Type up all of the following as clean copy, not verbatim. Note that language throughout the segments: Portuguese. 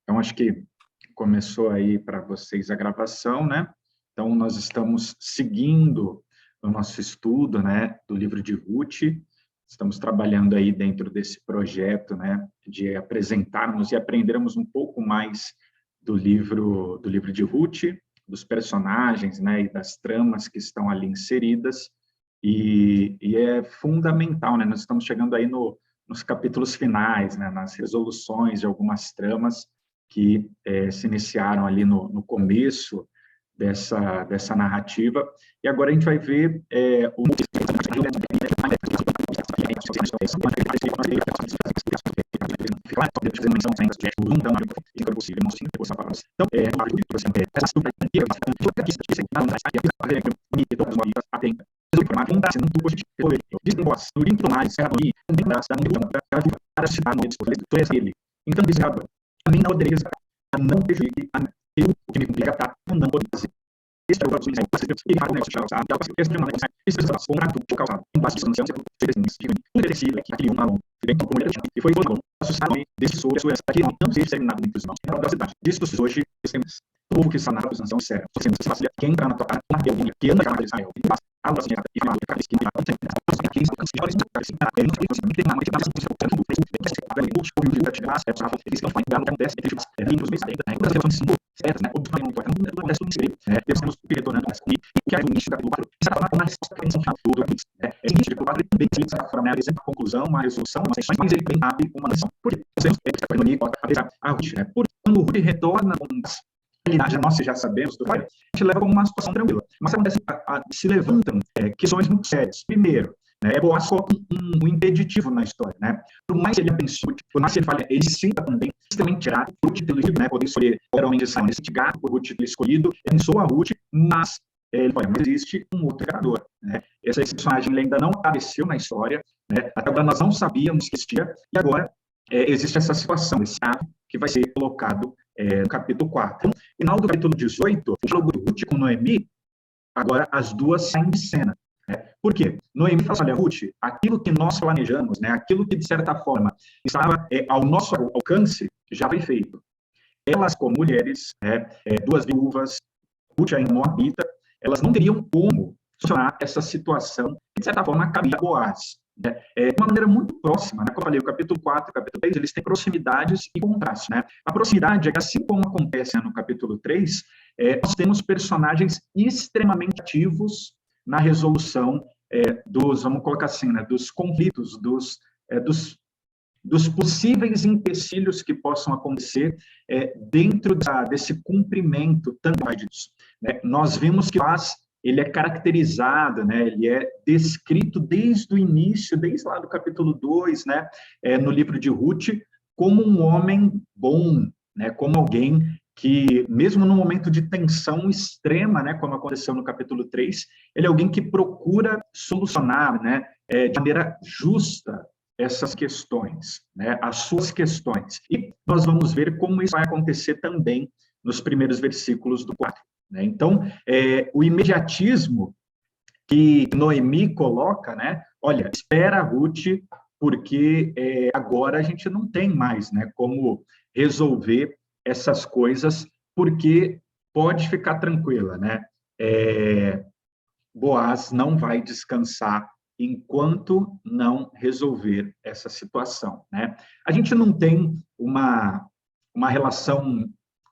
Então, acho que começou aí para vocês a gravação, né? Então, nós estamos seguindo o nosso estudo, né, do livro de Ruth. Estamos trabalhando aí dentro desse projeto, né, de apresentarmos e aprendermos um pouco mais do livro de Ruth, dos personagens, né, e das tramas que estão ali inseridas. E é fundamental, né? Nós estamos chegando aí nos capítulos finais, né, nas resoluções de algumas tramas que se iniciaram ali no começo dessa narrativa, e agora a gente vai ver o então, a mim não poderia não prejudique o que me complica tá não poder fazer. Esse é o próximo exemplo. Ele fala o negócio de causar, esse é o negócio de contrato de causar, em base de sanção, tudo decide que aquele aluno vem com primeira e foi o assustado desse sobre a sua que não seja exterminado dentro dos irmãos. Da cidade. Disso hoje, temos povo que está na sanção séria. Você não se faz quem entrar na tua cara, que anda na Israel, e faz algo assim, e fala que aqueles que não tem, aqueles que não tem, não tem nada, mas conclusão, uma resolução, mas ele tem uma lição. Por isso, quando o Ruth retorna com realidade, nós já sabemos do pai, a gente leva como uma situação tranquila. Mas acontece, se levantam questões muito sérias. Primeiro, Boaz coloca um impeditivo na história, né? Por mais que ele abençoe, por mais que ele fale, ele sinta também extremamente grato por Ruth ter escolhido, né? Poder escolher o homem de Israel, esse gato por Ruth ter escolhido, abençoa a Ruth, mas ele fala, mas existe um outro criador, né? Esse personagem ainda não apareceu na história, né? Até agora nós não sabíamos que existia, e agora existe essa situação, esse ato que vai ser colocado no capítulo 4. No final do capítulo 18, o diálogo de Ruth com Noemi, agora as duas saem de cena. Por quê? Noemi fala, olha, Ruth, aquilo que nós planejamos, né, aquilo que, de certa forma, estava ao nosso alcance, já foi feito. Elas, como mulheres, duas viúvas, Ruth ainda Moabita, elas não teriam como solucionar essa situação que, de certa forma, cabia a Boaz. De uma maneira muito próxima, né? Como eu falei, o capítulo 4 e o capítulo 3, eles têm proximidades e contrastes, né? A proximidade é que, assim como acontece no capítulo 3, nós temos personagens extremamente ativos na resolução vamos colocar assim, né, dos conflitos, dos possíveis empecilhos que possam acontecer dentro desse cumprimento tanto de Deus. Nós vimos que ele é caracterizado, né, ele é descrito desde o início, desde lá do capítulo 2, né, no livro de Ruth, como um homem bom, né, como alguém que, mesmo no momento de tensão extrema, né, como aconteceu no capítulo 3, ele é alguém que procura solucionar, né, de maneira justa essas questões, né, as suas questões. E nós vamos ver como isso vai acontecer também nos primeiros versículos do 4. Né? Então, o imediatismo que Noemi coloca, né, olha, espera Ruth, porque agora a gente não tem mais, né, como resolver essas coisas, porque pode ficar tranquila, né? Boaz não vai descansar enquanto não resolver essa situação, né? A gente não tem uma relação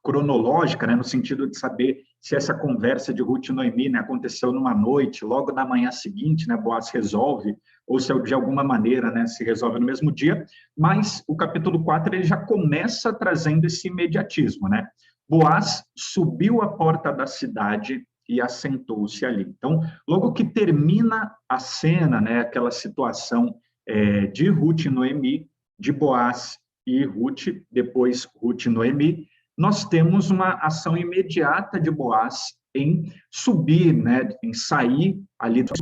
cronológica, né, no sentido de saber se essa conversa de Ruth e Noemi, né, aconteceu numa noite, logo na manhã seguinte, né, Boaz resolve, ou se de alguma maneira, né, se resolve no mesmo dia, mas o capítulo 4 ele já começa trazendo esse imediatismo, né? Boaz subiu à porta da cidade e assentou-se ali. Então, logo que termina a cena, né, aquela situação de Ruth e Noemi, de Boaz e Ruth, depois Ruth e Noemi, nós temos uma ação imediata de Boaz em subir, né, em sair ali do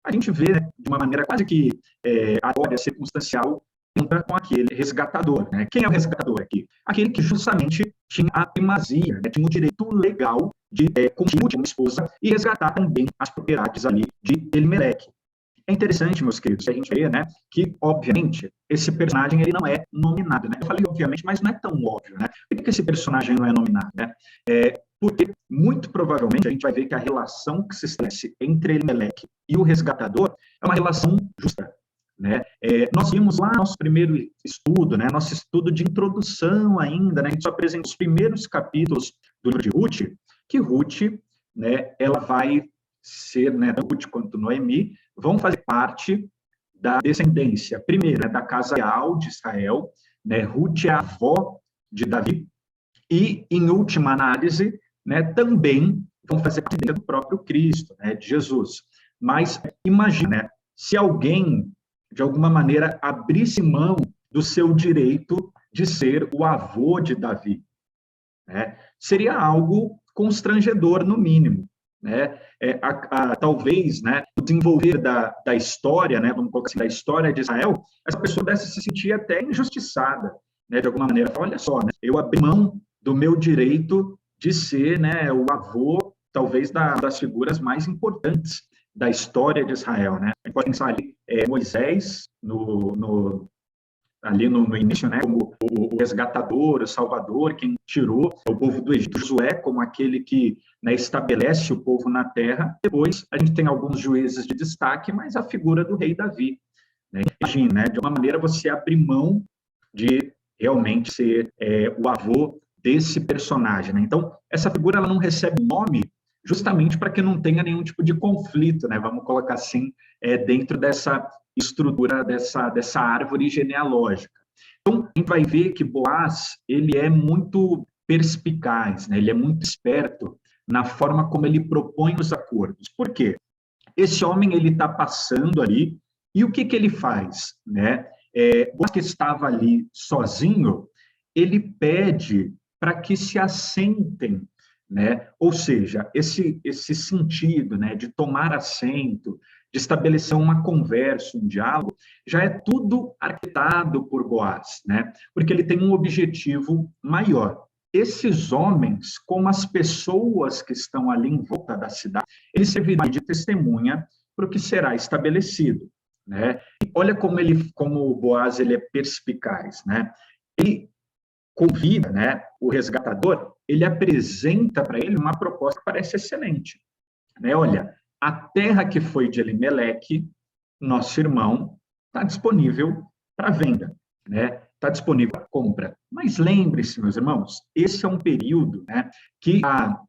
a gente vê, né, de uma maneira quase que agora circunstancial, com aquele resgatador. Né? Quem é o resgatador aqui? Aquele que justamente tinha a primazia, né? Tinha o direito legal de constituir uma esposa e resgatar também as propriedades ali de Elimeleque. É interessante, meus queridos, que a gente vê, né, que, obviamente, esse personagem ele não é nominado. Né? Eu falei, obviamente, mas não é tão óbvio. Né? Por que esse personagem não é nominado? Né? Porque, muito provavelmente, a gente vai ver que a relação que se estabelece entre Elimeleque e o resgatador é uma relação justa. Né? Nós vimos lá nosso primeiro estudo, né, nosso estudo de introdução ainda, né, a gente só apresenta os primeiros capítulos do livro de Ruth, que Ruth, né, ela vai ser, né, Ruth quanto Noemi, vão fazer parte da descendência, primeiro, né, da casa real de Israel, né, Ruth é a avó de Davi, e, em última análise, né, também vão fazer parte do próprio Cristo, né, de Jesus. Mas imagina, né, se alguém de alguma maneira, abrisse mão do seu direito de ser o avô de Davi. Né? Seria algo constrangedor, no mínimo. Né? Talvez, né, o desenvolver da história, né, vamos colocar assim, da história de Israel, essa pessoa deve se sentir até injustiçada, né, de alguma maneira. Olha só, né, eu abri mão do meu direito de ser, né, o avô, talvez, das figuras mais importantes da história de Israel, né? A gente pode pensar ali Moisés ali no início, né? Como o resgatador, o salvador, quem tirou o povo do Egito, Josué como aquele que, né, estabelece o povo na terra. Depois a gente tem alguns juízes de destaque, mas a figura do rei Davi. Né? Imagina, né? De uma maneira você abrir mão de realmente ser o avô desse personagem. Né? Então essa figura ela não recebe nome justamente para que não tenha nenhum tipo de conflito, né? Vamos colocar assim, dentro dessa estrutura, dessa árvore genealógica. Então, a gente vai ver que Boaz, ele é muito perspicaz, né? Ele é muito esperto na forma como ele propõe os acordos. Por quê? Esse homem, ele está passando ali, e o que ele faz? Né? Boaz, que estava ali sozinho, ele pede para que se assentem, né? Ou seja, esse sentido, né, de tomar assento, de estabelecer uma conversa, um diálogo, já é tudo arquitetado por Boaz, né? Porque ele tem um objetivo maior. Esses homens, como as pessoas que estão ali em volta da cidade, eles servirão de testemunha para o que será estabelecido, né? E olha como o Boaz ele é perspicaz, né? Ele convida, né, o resgatador, ele apresenta para ele uma proposta que parece excelente. Né? Olha, a terra que foi de Elimeleque, nosso irmão, está disponível para venda, né? Está disponível para compra. Mas lembre-se, meus irmãos, esse é um período, né, que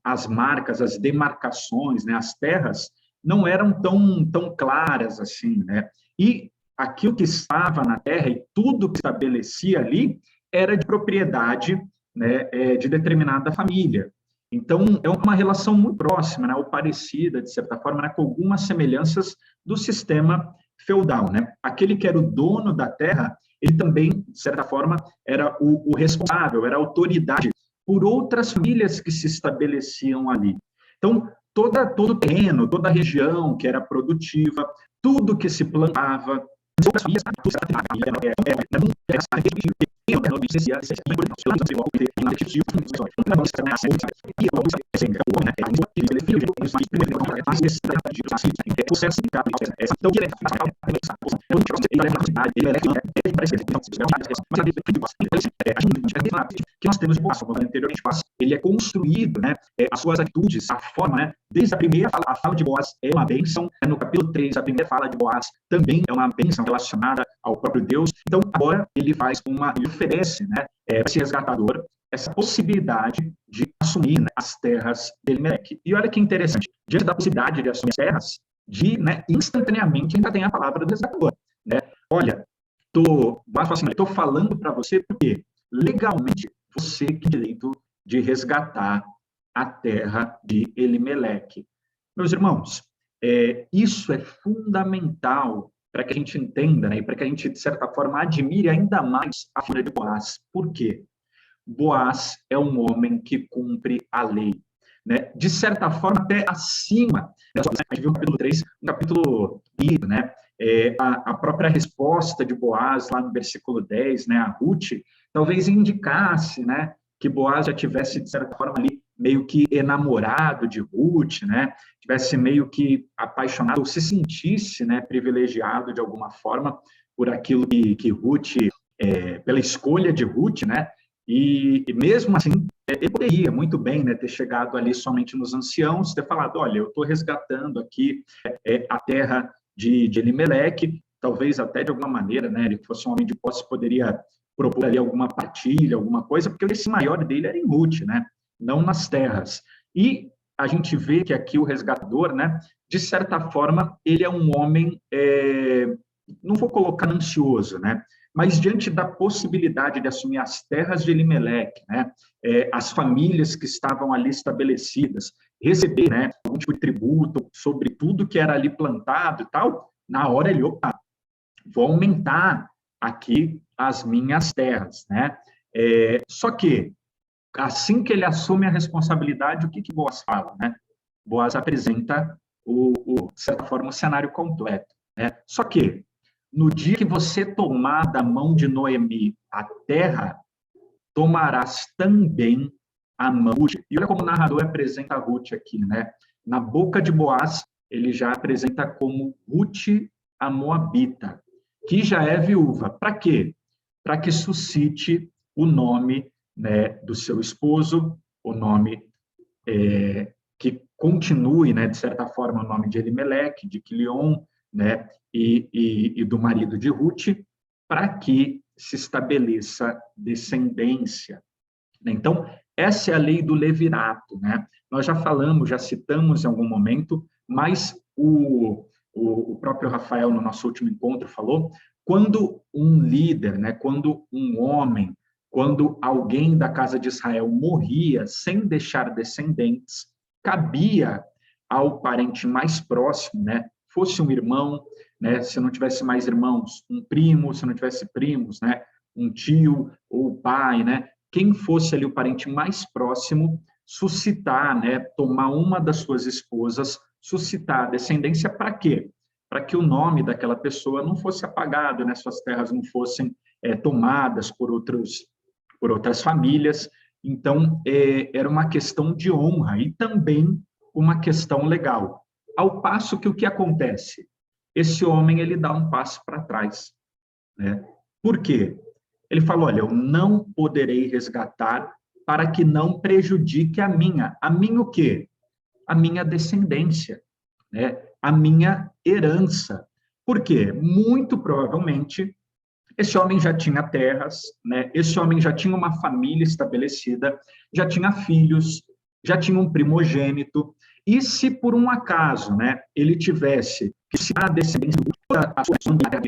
as marcas, as demarcações, né, as terras não eram tão claras assim, né? E aquilo que estava na terra e tudo que estabelecia ali era de propriedade, né, de determinada família. Então, é uma relação muito próxima, né, ou parecida, de certa forma, né, com algumas semelhanças do sistema feudal. Né? Aquele que era o dono da terra, ele também, de certa forma, era o responsável, era a autoridade por outras famílias que se estabeleciam ali. Então, todo o terreno, toda a região que era produtiva, tudo que se plantava, que nós temos de Boaz, como anteriormente, ele é construído, né, as suas atitudes, a forma, né, desde a primeira fala, a fala de Boaz é uma bênção, no capítulo 3, a primeira fala de Boaz também é uma bênção relacionada ao próprio Deus. Então, agora ele ele oferece, né, esse resgatador essa possibilidade de assumir, né, as terras de Elimeleque. E olha que interessante, diante da possibilidade de assumir as terras, né, instantaneamente ainda tem a palavra do resgatador. Né? Olha, estou falando para você porque legalmente você tem direito de resgatar a terra de Elimeleque. Meus irmãos, isso é fundamental para que a gente entenda, né, e para que a gente, de certa forma, admire ainda mais a figura de Boaz. Por quê? Boaz é um homem que cumpre a lei. né, de certa forma, até acima. A gente viu no capítulo 3, um capítulo lido, né? A própria resposta de Boaz, lá no versículo 10, né, a Ruth, talvez indicasse, né, que Boaz já tivesse, de certa forma, ali, meio que enamorado de Ruth, né, tivesse meio que apaixonado, ou se sentisse, né, privilegiado de alguma forma por aquilo que Ruth, pela escolha de Ruth, né, e mesmo assim, ele poderia muito bem, né, ter chegado ali somente nos anciãos, ter falado, olha, eu estou resgatando aqui a terra de Elimeleque, talvez até de alguma maneira, né, ele fosse um homem de posse, poderia propor ali alguma partilha, alguma coisa, porque esse maior dele era em Ruth, né, não nas terras. E a gente vê que aqui o resgatador, né, de certa forma, ele é um homem, não vou colocar ansioso, né, mas diante da possibilidade de assumir as terras de Elimeleque, né, as famílias que estavam ali estabelecidas, receber, né, algum tipo de tributo sobre tudo que era ali plantado e tal, na hora ele, opa, vou aumentar aqui as minhas terras, né? Só que, assim que ele assume a responsabilidade, o que Boaz fala, né? Boaz apresenta, de certa forma, o cenário completo, né? Só que, no dia que você tomar da mão de Noemi a terra, tomarás também a mão. E olha como o narrador apresenta a Ruth aqui, né? Na boca de Boaz, ele já apresenta como Ruth a Moabita, que já é viúva. Para quê? Para que suscite o nome, né, do seu esposo, o nome que continue, né, de certa forma, o nome de Elimeleque, de Quilion, né, e do marido de Ruth, para que se estabeleça descendência. Então, essa é a lei do levirato, né? Nós já falamos, já citamos em algum momento, mas o próprio Rafael, no nosso último encontro, falou, quando um líder, né, quando um homem, quando alguém da casa de Israel morria sem deixar descendentes, cabia ao parente mais próximo, né, fosse um irmão, né, se não tivesse mais irmãos, um primo, se não tivesse primos, né, um tio ou o pai, né, quem fosse ali o parente mais próximo, suscitar, né, tomar uma das suas esposas, suscitar a descendência para quê? Para que o nome daquela pessoa não fosse apagado, né, suas terras não fossem tomadas por outras famílias. Então, era uma questão de honra e também uma questão legal. Ao passo que o que acontece? Esse homem, ele dá um passo para trás, né? Por quê? Ele falou, olha, eu não poderei resgatar para que não prejudique a minha. A minha o quê? A minha descendência, né? A minha herança. Por quê? Muito provavelmente, esse homem já tinha terras, né? Esse homem já tinha uma família estabelecida, já tinha filhos, já tinha um primogênito, e se por um acaso, né, ele tivesse que se a descendência da a sua família,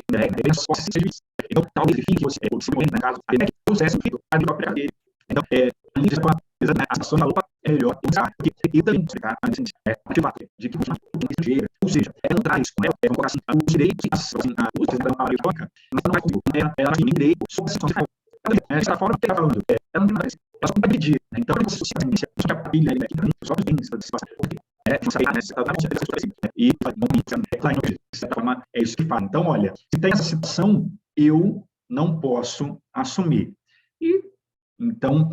então talvez ele fique, se morrer na casa, até que o sucesso fique a própria dele. Então, ali a situação da lupa é melhor, porque também explicar a necessidade de que você tem estrangeira, ou seja, ela não traz, né, vamos colocar assim, os direitos, os direitos da palavra branca, mas não vai comigo, ela não tem nem direito sobre a situação de essa forma que ela está falando, ela não tem nada, ela só pode pedir, né? Então, você se inicia, só que a família ali, os próprios bens da situação, porque não sabe, né, você está na e não de certa forma, é isso que fala. Então, olha, se tem essa situação, eu não posso assumir. E então,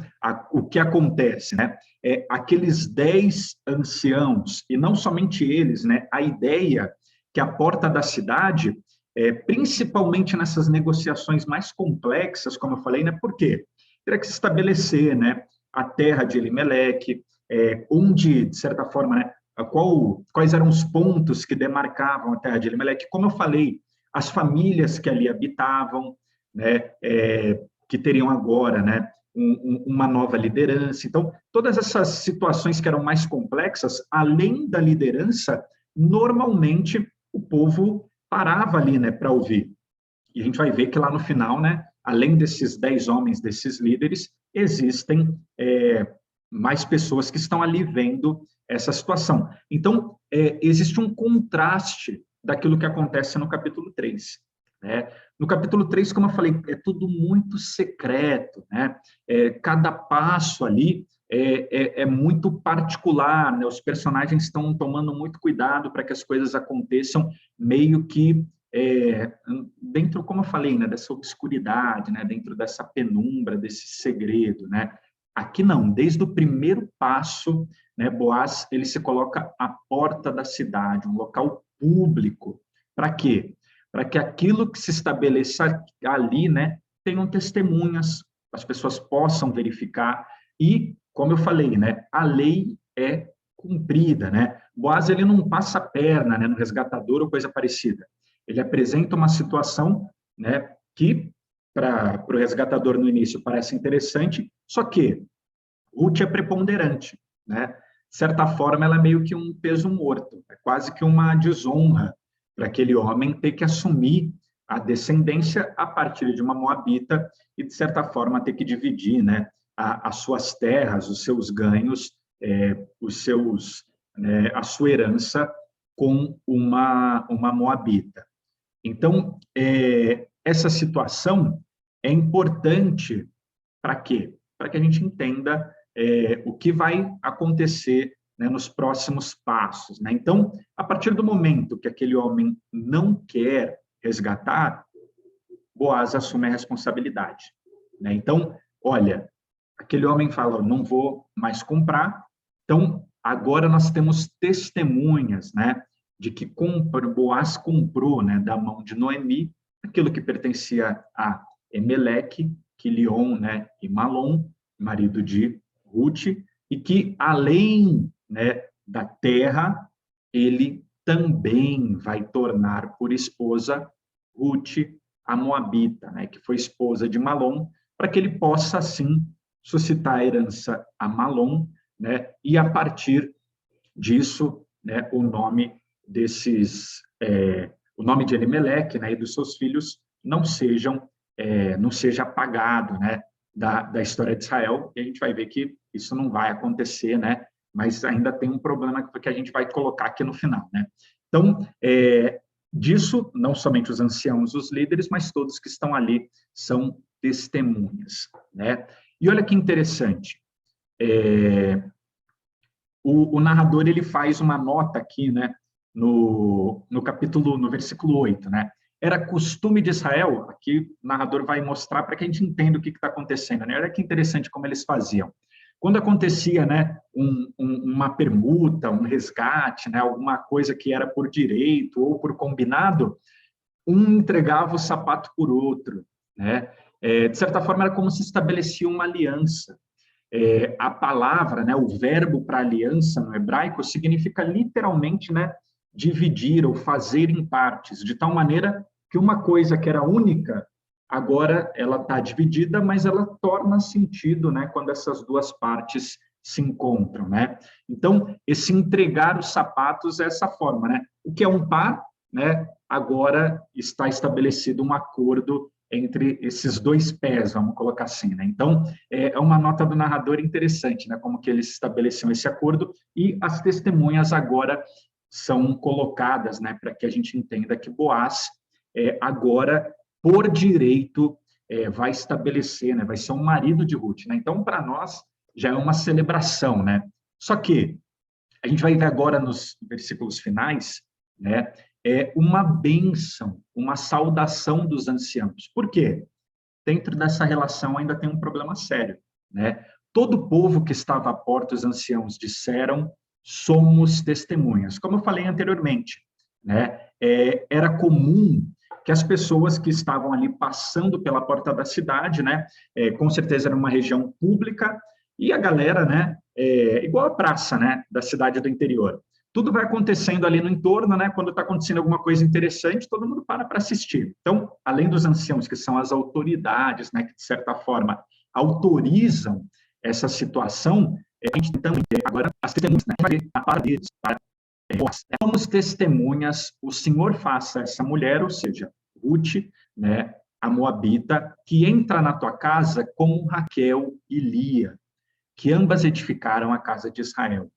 o que acontece, né? Aqueles 10 anciãos, e não somente eles, né? A ideia que a porta da cidade, principalmente nessas negociações mais complexas, como eu falei, né? Por quê? Teria que se estabelecer, né? A terra de Elimeleque, onde, de certa forma, né? Quais eram os pontos que demarcavam a terra de Elimeleque? Como eu falei, as famílias que ali habitavam, né? Que teriam agora, né? Uma nova liderança. Então, todas essas situações que eram mais complexas, além da liderança, normalmente o povo parava ali, né, para ouvir. E a gente vai ver que lá no final, né, além desses 10 homens, desses líderes, existem mais pessoas que estão ali vendo essa situação. Então, existe um contraste daquilo que acontece no capítulo 3. Né? No capítulo 3, como eu falei, é tudo muito secreto, né? Cada passo ali é muito particular, né? Os personagens estão tomando muito cuidado para que as coisas aconteçam meio que dentro, como eu falei, né, dessa obscuridade, né, dentro dessa penumbra, desse segredo, né? Aqui não, desde o primeiro passo, né, Boaz, ele se coloca à porta da cidade, um local público. Para quê? Para que aquilo que se estabeleça ali, né, tenham testemunhas, as pessoas possam verificar e, como eu falei, né, a lei é cumprida, né? Boaz, ele não passa a perna, né, no resgatador ou coisa parecida. Ele apresenta uma situação, né, que para o resgatador no início parece interessante, só que Ruth é preponderante, né? De certa forma, ela é meio que um peso morto, é quase que uma desonra para aquele homem ter que assumir a descendência a partir de uma moabita e, de certa forma, ter que dividir, né, as suas terras, os seus ganhos, a sua herança com uma moabita. Então, essa situação é importante para quê? Para que a gente entenda o que vai acontecer, né, nos próximos passos, né? Então, a partir do momento que aquele homem não quer resgatar, Boaz assume a responsabilidade, né? Então, olha, aquele homem fala, não vou mais comprar. Então, agora nós temos testemunhas, né, de que Boaz comprou, né, da mão de Noemi aquilo que pertencia a Emeleque, Quilion, né, e Malom, marido de Ruth, e que além, né, da terra, ele também vai tornar por esposa Ruth, a Moabita, né, que foi esposa de Malom, para que ele possa, assim, suscitar a herança a Malom, né, e a partir disso, né, o nome o nome de Elimeleque, né, e dos seus filhos não seja apagado, né, da história de Israel, e a gente vai ver que isso não vai acontecer, né, mas ainda tem um problema que a gente vai colocar aqui no final, né. Então, disso, não somente os anciãos, os líderes, mas todos que estão ali são testemunhas, né. E olha que interessante, o narrador ele faz uma nota aqui, né, no versículo 8, né? Era costume de Israel, aqui o narrador vai mostrar para que a gente entenda o que está acontecendo, né? Olha que interessante como eles faziam. Quando acontecia, né, uma permuta, um resgate, né, alguma coisa que era por direito ou por combinado, um entregava o sapato por outro, né? De certa forma, era como se estabelecia uma aliança. A palavra, né, o verbo para aliança no hebraico significa literalmente, né, dividir ou fazer em partes, de tal maneira que uma coisa que era única, agora ela está dividida, mas ela torna sentido, né, quando essas duas partes se encontram, né? Então, esse entregar os sapatos é essa forma, né? O que é um par, né, agora está estabelecido um acordo entre esses dois pés, vamos colocar assim, né? Então, é uma nota do narrador interessante, né? Como que eles estabeleciam esse acordo e as testemunhas agora são colocadas, né? Para que a gente entenda que Boaz agora, por direito, vai estabelecer, né? Vai ser um marido de Ruth, né? Então, para nós, já é uma celebração, né? Só que a gente vai ver agora nos versículos finais, né? Uma bênção, uma saudação dos anciãos. Por quê? Dentro dessa relação ainda tem um problema sério, né? Todo o povo que estava à porta, os anciãos disseram, somos testemunhas. Como eu falei anteriormente, né? Era comum que as pessoas que estavam ali passando pela porta da cidade, né? Com certeza era uma região pública, e a galera, né? Igual a praça, né? Da cidade do interior. Tudo vai acontecendo ali no entorno, né? Quando está acontecendo alguma coisa interessante, todo mundo para assistir. Então, além dos anciãos, que são as autoridades, né? Que de certa forma autorizam essa situação, a gente também agora as testemunhas, né? Vai ver a para deles, para nós. Somos testemunhas, o Senhor faça essa mulher, ou seja, Ruth, né? A Moabita, que entra na tua casa como Raquel e Lia, que ambas edificaram a casa de Israel.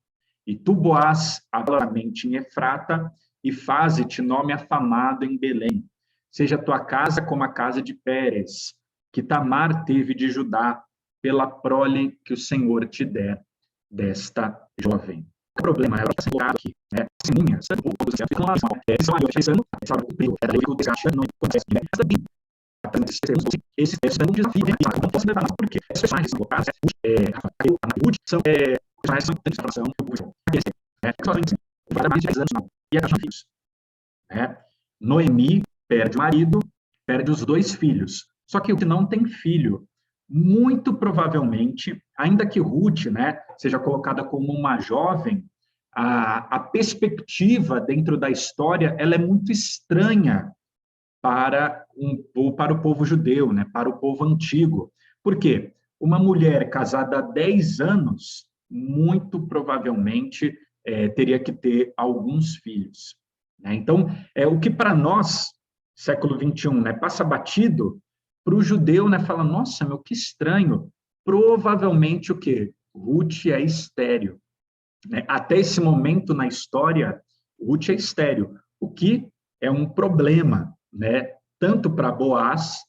E tu, Boaz, hablaramente em Efrata, e faze-te nome afamado em Belém. Seja a tua casa como a casa de Pérez, que Tamar teve de Judá, pela prole que o Senhor te der desta jovem. O problema é o que está sendo colocado aqui, né? Testemunha, sangue, todos os ficam lá, são maiores, esse ano, essa hora cumpriu, era o desgaste, não acontece, né? Essa bem, esses testes é um desafio, né? Não posso levar nada, porque as personagens são colocadas, a Ruth, são personagens são de situação, para mais de 10 anos, não, e ela tinha filhos, né? Noemi perde o marido, perde os 2 filhos, só que o que não tem filho, muito provavelmente, ainda que Ruth, né, seja colocada como uma jovem, a perspectiva dentro da história ela é muito estranha para o povo judeu, né, para o povo antigo. Por quê? Uma mulher casada há 10 anos, muito provavelmente, teria que ter alguns filhos, né? Então, o que para nós, século XXI, né, passa batido, para o judeu, né, fala, nossa, meu, que estranho. Provavelmente o quê? Ruth é estéril, né? Até esse momento na história, Ruth é estéril, o que é um problema, né? Tanto para Boaz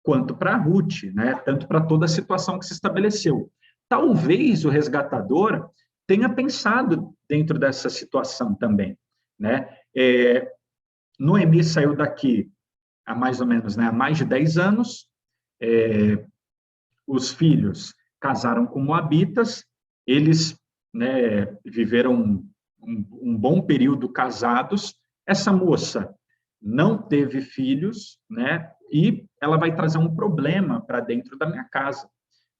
quanto para Ruth, né? Tanto para toda a situação que se estabeleceu. Talvez o resgatador tenha pensado dentro dessa situação também, né? Noemi saiu daqui há mais ou menos, né, há mais de 10 anos, os filhos casaram com moabitas, eles, né, viveram um bom período casados, essa moça não teve filhos, né, e ela vai trazer um problema para dentro da minha casa,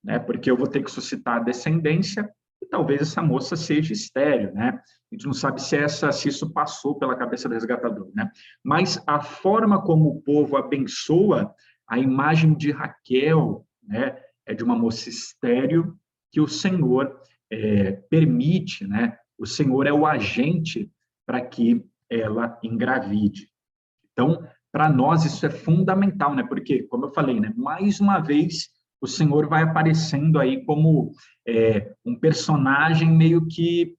né, porque eu vou ter que suscitar a descendência e talvez essa moça seja estéril, né? A gente não sabe se isso passou pela cabeça do resgatador, né? Mas a forma como o povo abençoa a imagem de Raquel, né, é de uma moça estéril que o Senhor permite, né? O Senhor é o agente para que ela engravide. Então, para nós isso é fundamental, né? Porque, como eu falei, né, mais uma vez o Senhor vai aparecendo aí como um personagem meio que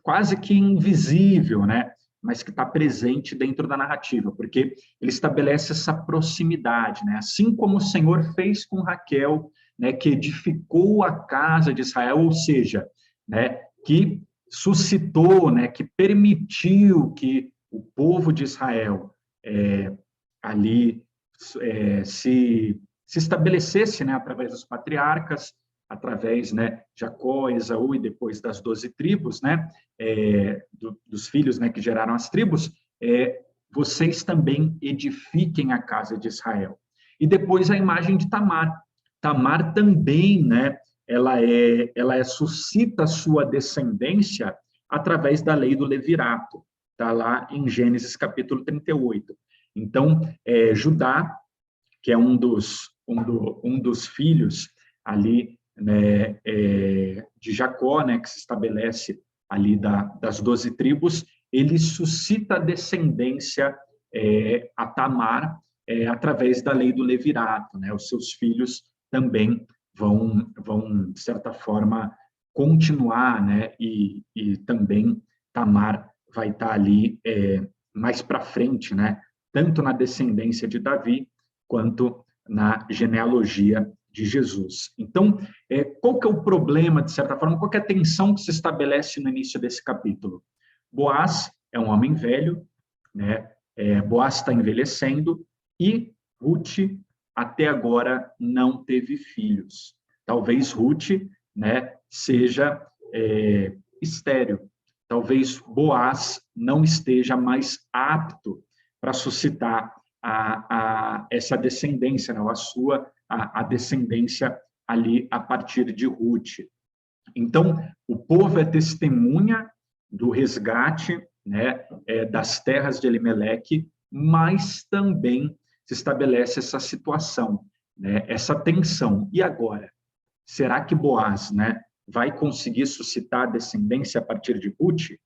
quase que invisível, né? Mas que está presente dentro da narrativa, porque ele estabelece essa proximidade, né? Assim como o Senhor fez com Raquel, né? Que edificou a casa de Israel, ou seja, né? Que suscitou, né? Que permitiu que o povo de Israel ali se estabelecesse, né? Através dos patriarcas, através, né, Jacó, Esaú e depois das 12 tribos, né, dos filhos, né, que geraram as tribos, vocês também edifiquem a casa de Israel. E depois a imagem de Tamar. Tamar também, né, ela suscita a sua descendência através da lei do levirato, está lá em Gênesis capítulo 38. Então, Judá, que é um dos filhos ali, né, de Jacó, né, que se estabelece ali das 12 tribos, ele suscita a descendência a Tamar através da lei do levirato, né? Os seus filhos também vão de certa forma continuar, né? E também Tamar vai estar ali mais para frente, né? Tanto na descendência de Davi quanto na genealogia de Jesus. Então, qual que é o problema, de certa forma, qual que é a tensão que se estabelece no início desse capítulo? Boaz é um homem velho, né? Boaz está envelhecendo e Ruth, até agora, não teve filhos. Talvez Ruth, né, seja estéril. Talvez Boaz não esteja mais apto para suscitar essa descendência, né, a descendência ali a partir de Ruth. Então, o povo é testemunha do resgate, né, das terras de Elimeleque, mas também se estabelece essa situação, né, essa tensão. E agora? Será que Boaz, né, vai conseguir suscitar descendência a partir de Ruth?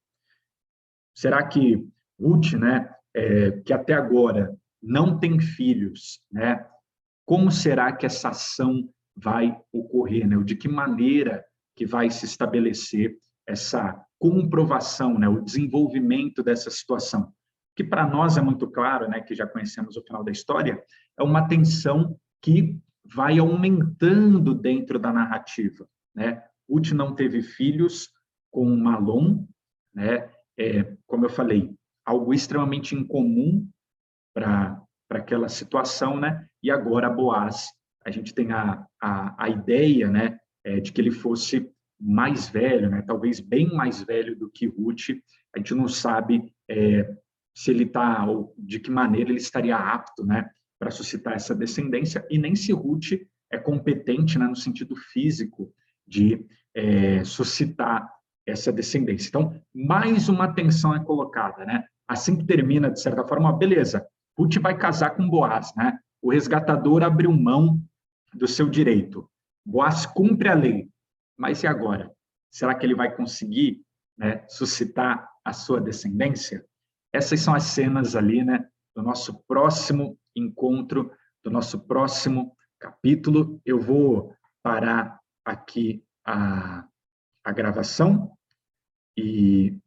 Será que Ruth, né, que até agora não tem filhos, né, como será que essa ação vai ocorrer, né? De que maneira que vai se estabelecer essa comprovação, né? O desenvolvimento dessa situação, que para nós é muito claro, né? Que já conhecemos o final da história, é uma tensão que vai aumentando dentro da narrativa, né? Ruth não teve filhos com Malom, né? Como eu falei, algo extremamente incomum para aquela situação, né? E agora Boaz, a gente tem a ideia, né, de que ele fosse mais velho, né? Talvez bem mais velho do que Ruth. A gente não sabe se ele está, ou de que maneira ele estaria apto, né, para suscitar essa descendência, e nem se Ruth é competente, né, no sentido físico de suscitar essa descendência. Então, mais uma tensão é colocada, né? Assim que termina, de certa forma, beleza, Ruth vai casar com Boaz, né? O resgatador abriu mão do seu direito. Boaz cumpre a lei, mas e agora? Será que ele vai conseguir, né, suscitar a sua descendência? Essas são as cenas ali, né, do nosso próximo encontro, do nosso próximo capítulo. Eu vou parar aqui a gravação e